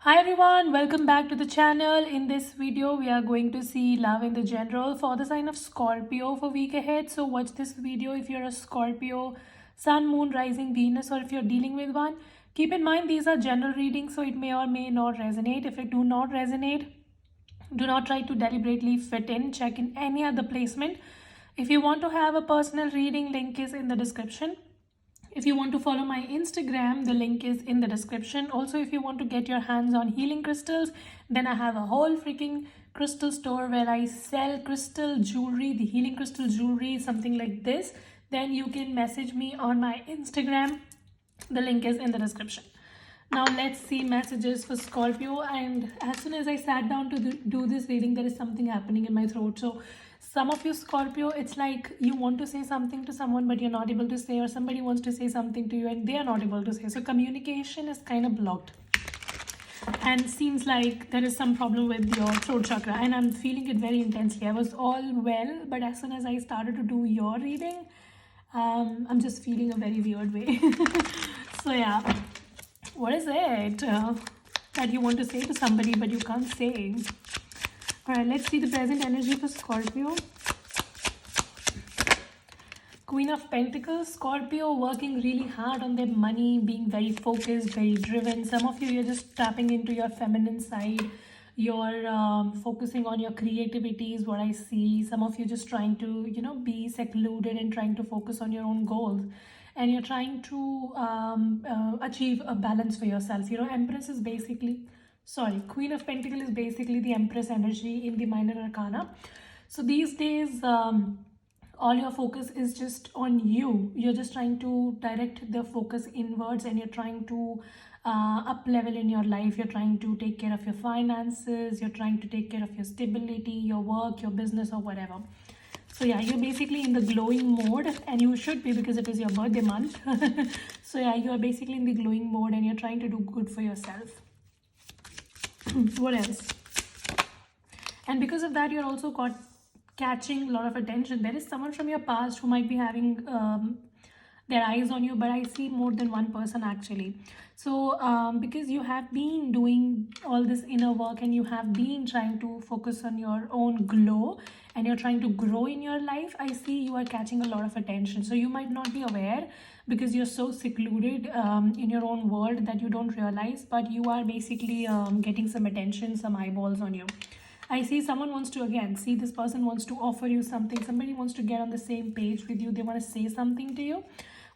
Hi everyone, welcome back to the channel. In this video, we are going to see love in the general for the sign of Scorpio for week ahead. So watch this video if you're a Scorpio, Sun, Moon, Rising, Venus, or if you're dealing with one. Keep in mind these are general readings, so it may or may not resonate. If it do not resonate, do not try to deliberately fit in. Check in any other placement. If you want to have a personal reading, link is in the description. If you want to follow my Instagram, the link is in the description. Also, if you want to get your hands on healing crystals, then I have a whole freaking crystal store where I sell crystal jewelry, the healing crystal jewelry, something like this. Then you can message me on my Instagram. The link is in the description. Now let's see messages for Scorpio. And as soon as I sat down to do this reading, there is something happening in my throat. So some of you Scorpio, it's like you want to say something to someone but you're not able to say, or somebody wants to say something to you and they are not able to say. So communication is kind of blocked. And seems like there is some problem with your throat chakra, and I'm feeling it very intensely. I was all well, but as soon as I started to do your reading, I'm just feeling a very weird way. So yeah, what is it that you want to say to somebody but you can't say? All right, let's see the present energy for Scorpio. Queen of Pentacles, Scorpio working really hard on their money, being very focused, very driven. Some of you, you're just tapping into your feminine side. You're focusing on your creativity is what I see. Some of you just trying to, be secluded and trying to focus on your own goals. And you're trying to achieve a balance for yourself. Empress is basically, Queen of Pentacles is basically the Empress energy in the minor arcana. So these days, all your focus is just on you. You're just trying to direct the focus inwards, and you're trying to up level in your life. You're trying to take care of your finances. You're trying to take care of your stability, your work, your business, or whatever. So yeah, you're basically in the glowing mode, and you should be because it is your birthday month. So yeah, you're basically in the glowing mode and you're trying to do good for yourself. What else? And because of that, you're also catching a lot of attention. There is someone from your past who might be having their eyes on you, but I see more than one person actually. So because you have been doing all this inner work and you have been trying to focus on your own glow and you're trying to grow in your life, I see you are catching a lot of attention. So you might not be aware because you're so secluded in your own world that you don't realize, but you are basically getting some attention, some eyeballs on you. I see someone wants to, again, see this person wants to offer you something. Somebody wants to get on the same page with you. They want to say something to you.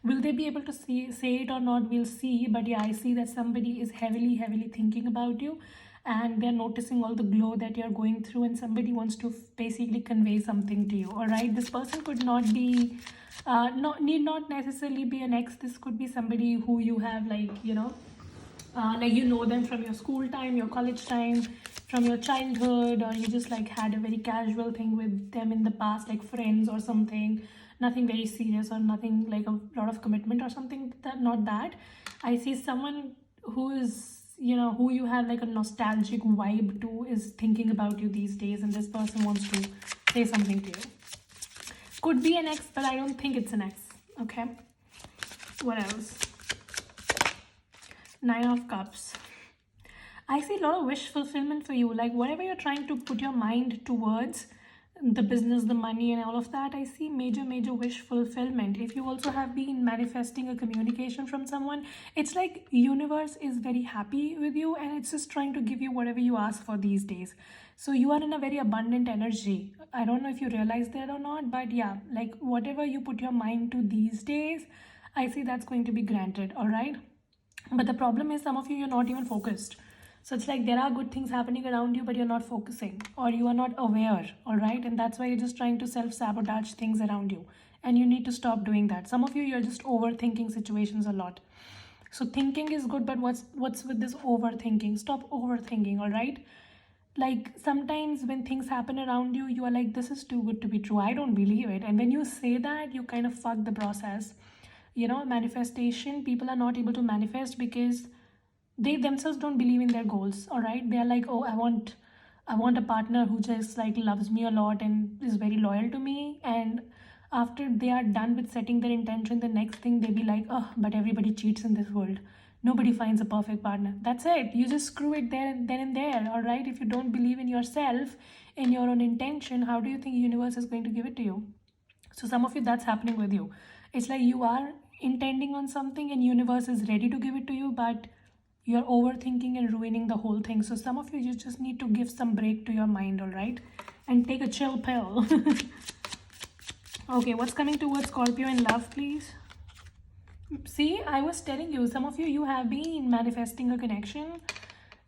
Will they be able to say it or not? We'll see. But yeah, I see that somebody is heavily thinking about you, and they're noticing all the glow that you're going through, and somebody wants to basically convey something to you. All right, this person could not be need not necessarily be an ex. This could be somebody who you have, like you know them from your school time, your college time, from your childhood, or you just like had a very casual thing with them in the past, like friends or something. Nothing very serious or nothing like a lot of commitment or something. That, not that. I see someone who is, who you have like a nostalgic vibe to, is thinking about you these days, and this person wants to say something to you. Could be an ex, but I don't think it's an ex. Okay, what else? Nine of Cups. I see a lot of wish fulfillment for you. Like whatever you're trying to put your mind towards, the business, the money, and all of that, I see major wish fulfillment. If you also have been manifesting a communication from someone, it's like universe is very happy with you and it's just trying to give you whatever you ask for these days. So you are in a very abundant energy. I don't know if you realize that or not, but yeah, like whatever you put your mind to these days, I see that's going to be granted. All right, but the problem is some of you, you're not even focused. So it's like there are good things happening around you, but you're not focusing, or you are not aware. All right, and that's why you're just trying to self-sabotage things around you, and you need to stop doing that. Some of you, you're just overthinking situations a lot. So thinking is good, but what's with this overthinking? Stop overthinking. All right, like sometimes when things happen around you, you are like, this is too good to be true, I don't believe it. And when you say that, you kind of fuck the process. Manifestation, people are not able to manifest because they themselves don't believe in their goals. All right, they are like, oh, I want a partner who just like loves me a lot and is very loyal to me, and after they are done with setting their intention, the next thing they be like, oh, but everybody cheats in this world. Nobody finds a perfect partner. That's it. You just screw it there and then and there, all right? If you don't believe in yourself, in your own intention, how do you think universe is going to give it to you? So some of you, that's happening with you. It's like you are intending on something and universe is ready to give it to you, but you're overthinking and ruining the whole thing. So some of you, you just need to give some break to your mind, all right? And take a chill pill. Okay, what's coming towards Scorpio in love, please? See, I was telling you, some of you, you have been manifesting a connection.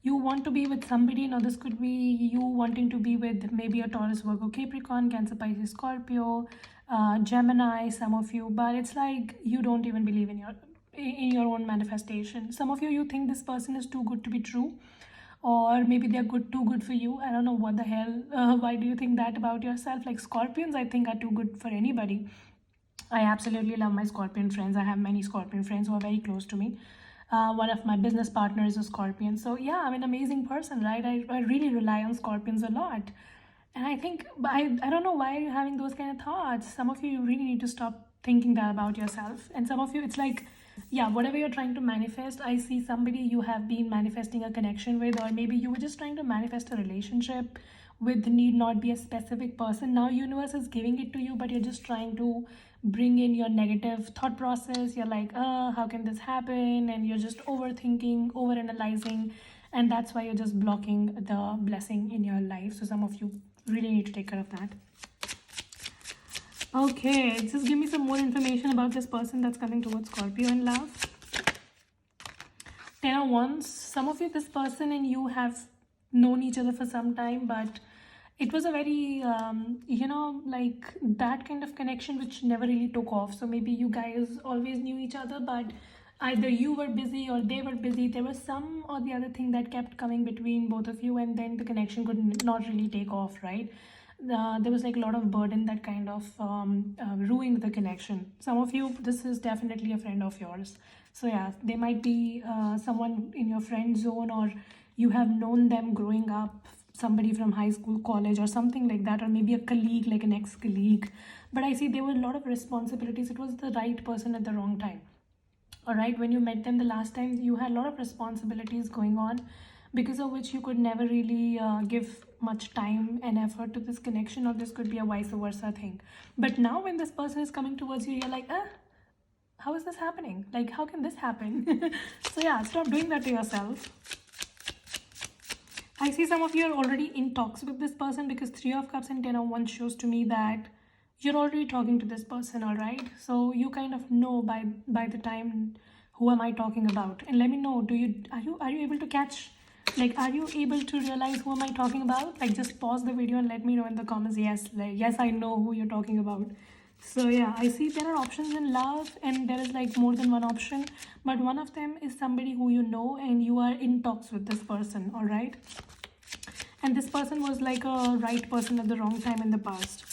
You want to be with somebody. Now this could be you wanting to be with maybe a Taurus, Virgo, Capricorn, Cancer, Pisces, Scorpio, Gemini, some of you. But it's like you don't even believe in your own manifestation. Some of you, you think this person is too good to be true, or maybe they're too good for you. I don't know what the hell. Why do you think that about yourself? Like Scorpions, I think, are too good for anybody. I absolutely love my Scorpion friends. I have many Scorpion friends who are very close to me. One of my business partners is a Scorpion. So yeah, I'm an amazing person, right? I really rely on Scorpions a lot. And I think, I don't know why you're having those kind of thoughts. Some of you, you really need to stop thinking that about yourself. And some of you, it's like, yeah, whatever you're trying to manifest, I see somebody you have been manifesting a connection with, or maybe you were just trying to manifest a relationship with, need not be a specific person. Now universe is giving it to you, but you're just trying to bring in your negative thought process. You're like, how can this happen? And you're just overthinking, overanalyzing, and that's why you're just blocking the blessing in your life. So some of you really need to take care of that. Okay, just give me some more information about this person that's coming towards Scorpio in love. 10 of Wands. Some of you, this person and you have known each other for some time, but it was a very, like that kind of connection which never really took off. So maybe you guys always knew each other, but either you were busy or they were busy. There was some or the other thing that kept coming between both of you, and then the connection could not really take off, right? There was like a lot of burden that kind of ruined the connection. Some of you, this is definitely a friend of yours. So yeah, they might be someone in your friend zone, or you have known them growing up, somebody from high school, college, or something like that, or maybe a colleague, like an ex-colleague. But I see there were a lot of responsibilities. It was the right person at the wrong time. All right, when you met them the last time, you had a lot of responsibilities going on, because of which you could never really give much time and effort to this connection, or this could be a vice versa thing. But now when this person is coming towards you, you're like, how is this happening? Like, how can this happen? So yeah, stop doing that to yourself. I see some of you are already in talks with this person, because 3 of Cups and 10 of Wands shows to me that you're already talking to this person, all right? So you kind of know by the time, who am I talking about? And let me know, are you able to catch, like, are you able to realize who am I talking about? Like, just pause the video and let me know in the comments. Yes, like, yes, I know who you're talking about. So yeah, I see there are options in love, and there is like more than one option, but one of them is somebody who you know and you are in talks with this person, all right? And this person was like a right person at the wrong time in the past.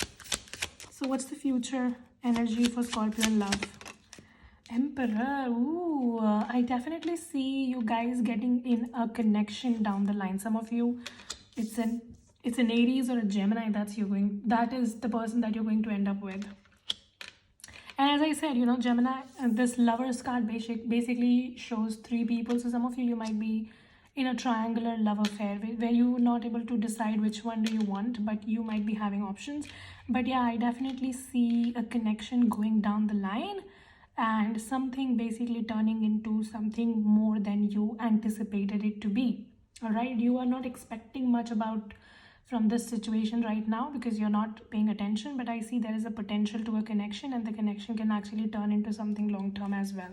So what's the future energy for Scorpio in love? Emperor. Ooh, I definitely see you guys getting in a connection down the line. Some of you, it's an Aries or a Gemini. That is the person that you're going to end up with. And as I said, Gemini, this Lovers card basically shows 3 people. So some of you might be in a triangular love affair where you're not able to decide which one do you want, but you might be having options. But yeah, I definitely see a connection going down the line, and something basically turning into something more than you anticipated it to be. All right, you are not expecting much from this situation right now, because you're not paying attention, but I see there is a potential to a connection, and the connection can actually turn into something long-term as well.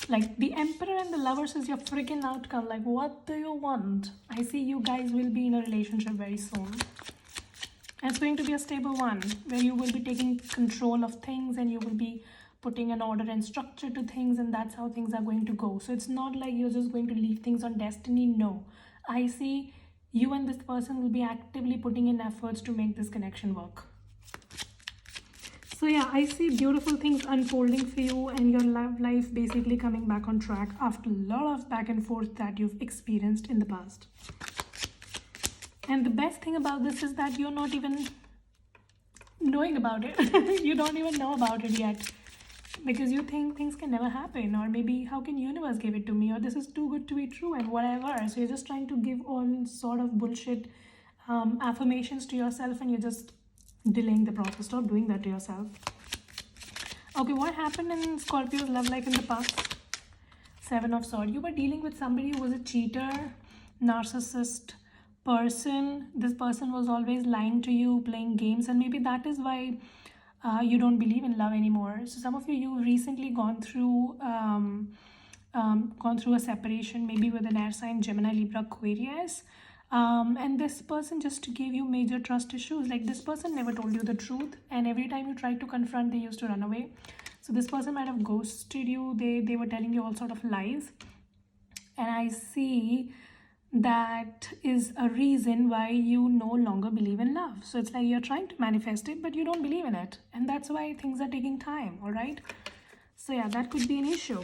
Like the Emperor and the Lovers is your freaking outcome. Like, what do you want? I see you guys will be in a relationship very soon. And it's going to be a stable one, where you will be taking control of things, and you will be putting an order and structure to things, and that's how things are going to go. So it's not like you're just going to leave things on destiny. No, I see you and this person will be actively putting in efforts to make this connection work. So yeah, I see beautiful things unfolding for you, and your love life basically coming back on track after a lot of back and forth that you've experienced in the past. And the best thing about this is that you're not even knowing about it. You don't even know about it yet. because you think things can never happen, or maybe how can universe give it to me, or this is too good to be true, and whatever. So you're just trying to give all sort of bullshit affirmations to yourself, and you're just delaying the process. Stop doing that to yourself. Okay, what happened in Scorpio's love life in the past? Seven of Swords. You were dealing with somebody who was a cheater, narcissist person. This person was always lying to you, playing games, and maybe that is why you don't believe in love anymore. So some of you've recently gone through a separation, maybe with an air sign, Gemini, Libra, Aquarius. And this person just gave you major trust issues. Like, this person never told you the truth, and every time you tried to confront, they used to run away. So this person might have ghosted you. They were telling you all sort of lies, and I see that is a reason why you no longer believe in love. So it's like you're trying to manifest it, but you don't believe in it, and that's why things are taking time. All right, so yeah, that could be an issue.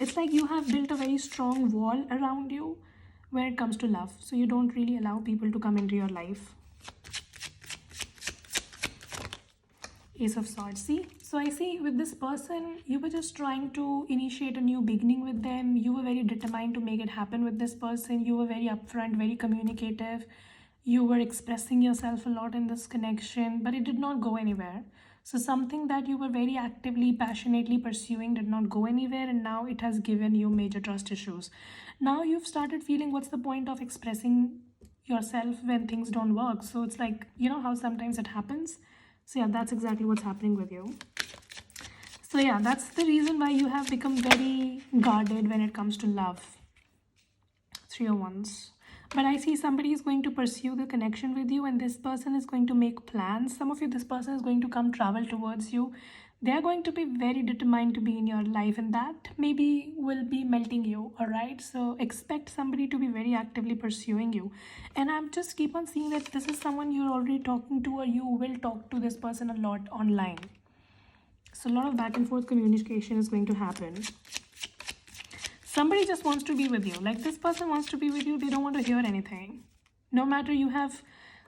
It's like you have built a very strong wall around you when it comes to love, so you don't really allow people to come into your life. Ace of Swords. See, so I see with this person, you were just trying to initiate a new beginning with them. You were very determined to make it happen with this person. You were very upfront, very communicative. You were expressing yourself a lot in this connection, but it did not go anywhere. So something that you were very actively, passionately pursuing did not go anywhere, and now it has given you major trust issues. Now you've started feeling, what's the point of expressing yourself when things don't work? So it's like, you know how sometimes it happens. So yeah, that's exactly what's happening with you. So yeah, that's the reason why you have become very guarded when it comes to love. Three of Wands. But I see somebody is going to pursue the connection with you, and this person is going to make plans. Some of you, this person is going to come travel towards you. They are going to be very determined to be in your life, and that maybe will be melting you. All right, so expect somebody to be very actively pursuing you, and I'm just keep on seeing that this is someone you're already talking to, or you will talk to this person a lot online. So a lot of back and forth communication is going to happen. Somebody just wants to be with you. Like, this person wants to be with you. They don't want to hear anything. No matter you have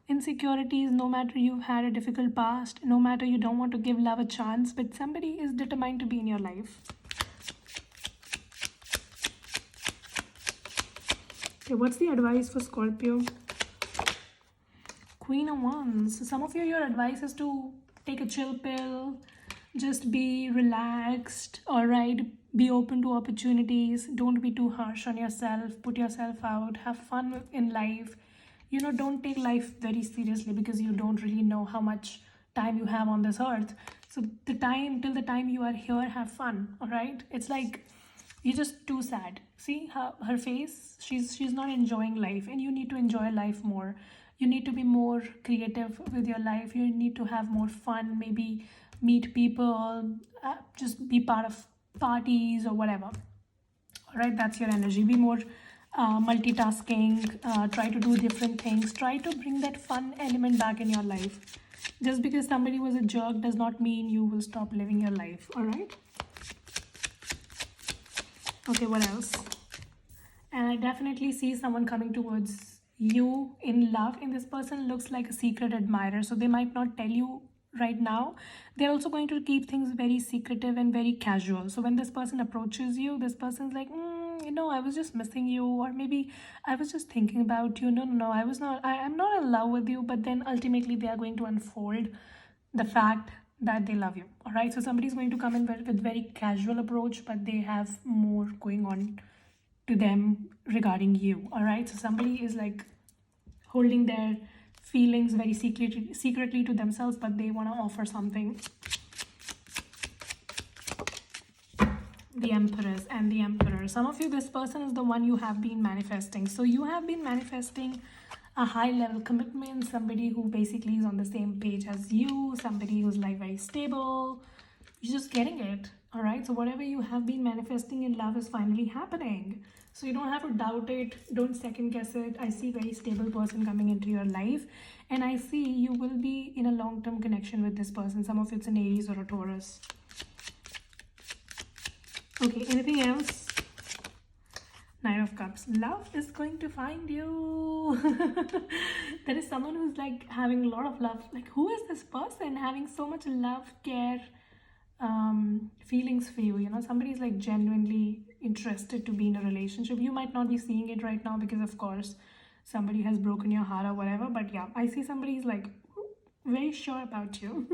insecurities, no matter you've had a difficult past, no matter you don't want to give love a chance, but somebody is determined to be in your life. Okay, what's the advice for Scorpio? Queen of Wands. So some of you, your advice is to take a chill pill, just be relaxed, all right? Be open to opportunities. Don't be too harsh on yourself. Put yourself out. Have fun in life. You know, don't take life very seriously, because you don't really know how much time you have on this earth. So till the time you are here, have fun, all right? It's like you're just too sad. See her face? She's not enjoying life, and you need to enjoy life more. You need to be more creative with your life. You need to have more fun, maybe meet people, just be part of parties or whatever. All right, that's your energy. Be more multitasking, try to do different things, try to bring that fun element back in your life. Just because somebody was a jerk does not mean you will stop living your life. All right, okay, what else? And I definitely see someone coming towards you in love, and this person looks like a secret admirer, so they might not tell you right now. They're also going to keep things very secretive and very casual. So when this person approaches you, this person's like, you know, I was just missing you, or maybe I was just thinking about you. No, I'm not in love with you. But then ultimately they are going to unfold the fact that they love you. All right, so somebody's going to come in with very casual approach, but they have more going on to them regarding you. All right, so somebody is like holding their feelings very secretly to themselves, but they want to offer something. The Empress and the Emperor. Some of you, this person is the one you have been manifesting. So you have been manifesting a high level commitment, somebody who basically is on the same page as you, somebody who's like very stable. You're just getting it. All right, so whatever you have been manifesting in love is finally happening. So you don't have to doubt it. Don't second guess it. I see very stable person coming into your life, and I see you will be in a long-term connection with this person. Some of it's an Aries or a Taurus. Okay, anything else? Nine of Cups. Love is going to find you. There is someone who's like having a lot of love. Like, who is this person having so much love, care, feelings for you. You know, somebody's like genuinely interested to be in a relationship. You might not be seeing it right now because, of course, somebody has broken your heart or whatever. But yeah, I see somebody's like very sure about you.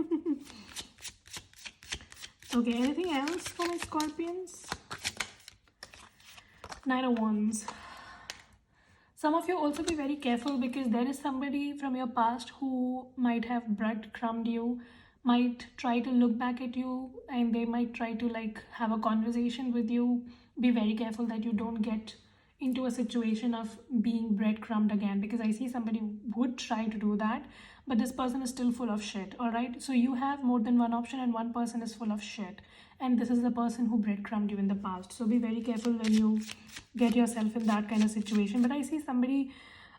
Okay, anything else for my Scorpions? Knight of Wands. Some of you also be very careful because there is somebody from your past who might have breadcrumbed you, might try to look back at you, and they might try to like have a conversation with you. Be very careful that you don't get into a situation of being breadcrumbed again, because I see somebody would try to do that, but this person is still full of shit. All right, so you have more than one option and one person is full of shit, and this is the person who breadcrumbed you in the past. So be very careful when you get yourself in that kind of situation. But I see somebody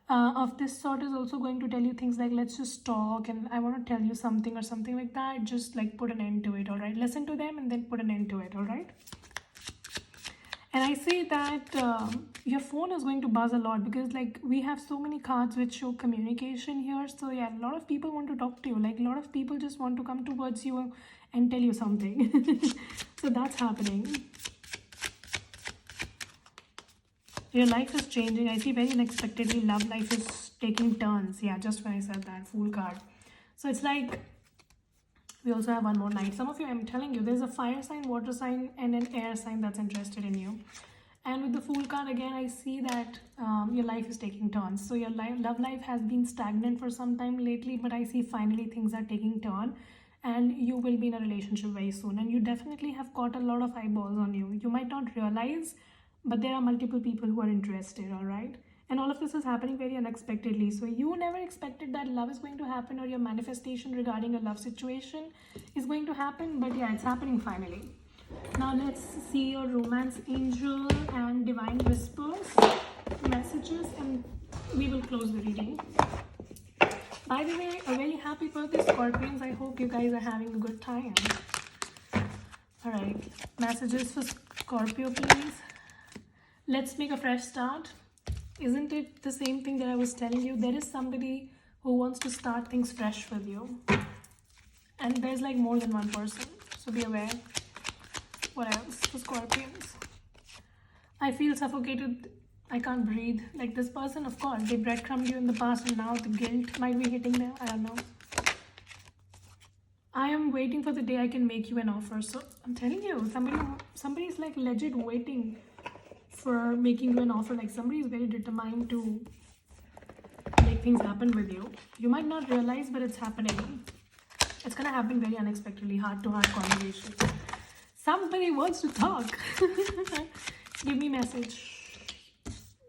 of this sort is also going to tell you things like, let's just talk and I want to tell you something or something like that. Just like put an end to it. All right, listen to them and then put an end to it. All right. And I say that your phone is going to buzz a lot because like we have so many cards which show communication here. So yeah, a lot of people want to talk to you. Like a lot of people just want to come towards you and tell you something. So that's happening. Your life is changing. I see very unexpectedly love life is taking turns. Yeah, just when I said that, Fool card. So it's like we also have one more Knight. Some of you, I'm telling you, there's a fire sign, water sign, and an air sign that's interested in you. And with the Fool card, again, I see that your life is taking turns. So your love life has been stagnant for some time lately, but I see finally things are taking turn. And you will be in a relationship very soon. And you definitely have caught a lot of eyeballs on you. You might not realize, but there are multiple people who are interested, all right? And all of this is happening very unexpectedly. So you never expected that love is going to happen or your manifestation regarding a love situation is going to happen. But yeah, it's happening finally. Now let's see your romance angel and divine whispers messages, and we will close the reading. By the way, a very happy birthday, Scorpions. I hope you guys are having a good time. All right, messages for Scorpio, please. Let's make a fresh start. Isn't it the same thing that I was telling you? There is somebody who wants to start things fresh with you. And there's like more than one person. So be aware. What else for Scorpions? I feel suffocated. I can't breathe. Like this person, of course, they breadcrumbed you in the past and now the guilt might be hitting them. I don't know. I am waiting for the day I can make you an offer. So I'm telling you, somebody's like legit waiting for making you an offer. Like somebody is very determined to make things happen with you. You might not realize, but it's happening. It's gonna happen very unexpectedly. Heart-to-heart conversation. Somebody wants to talk. Give me message.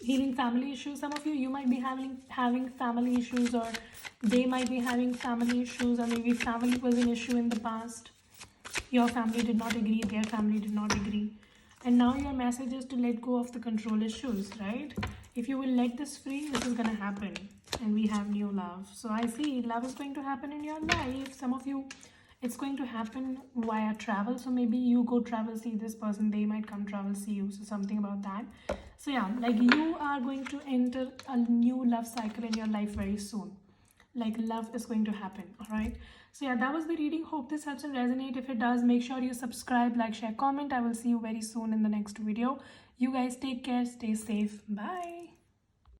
Healing family issues. Some of you might be having family issues, or they might be having family issues, or maybe family was an issue in the past. Your family did not agree, their family did not agree. And now your message is to let go of the control issues, right? If you will let this free, this is going to happen. And we have new love. So I see love is going to happen in your life. Some of you, it's going to happen via travel. So maybe you go travel, see this person. They might come travel, see you. So something about that. So yeah, like you are going to enter a new love cycle in your life very soon. Like love is going to happen. All right. So yeah, that was the reading. Hope this helps and resonate. If it does, make sure you subscribe, like, share, comment. I will see you very soon in the next video. You guys take care. Stay safe. Bye.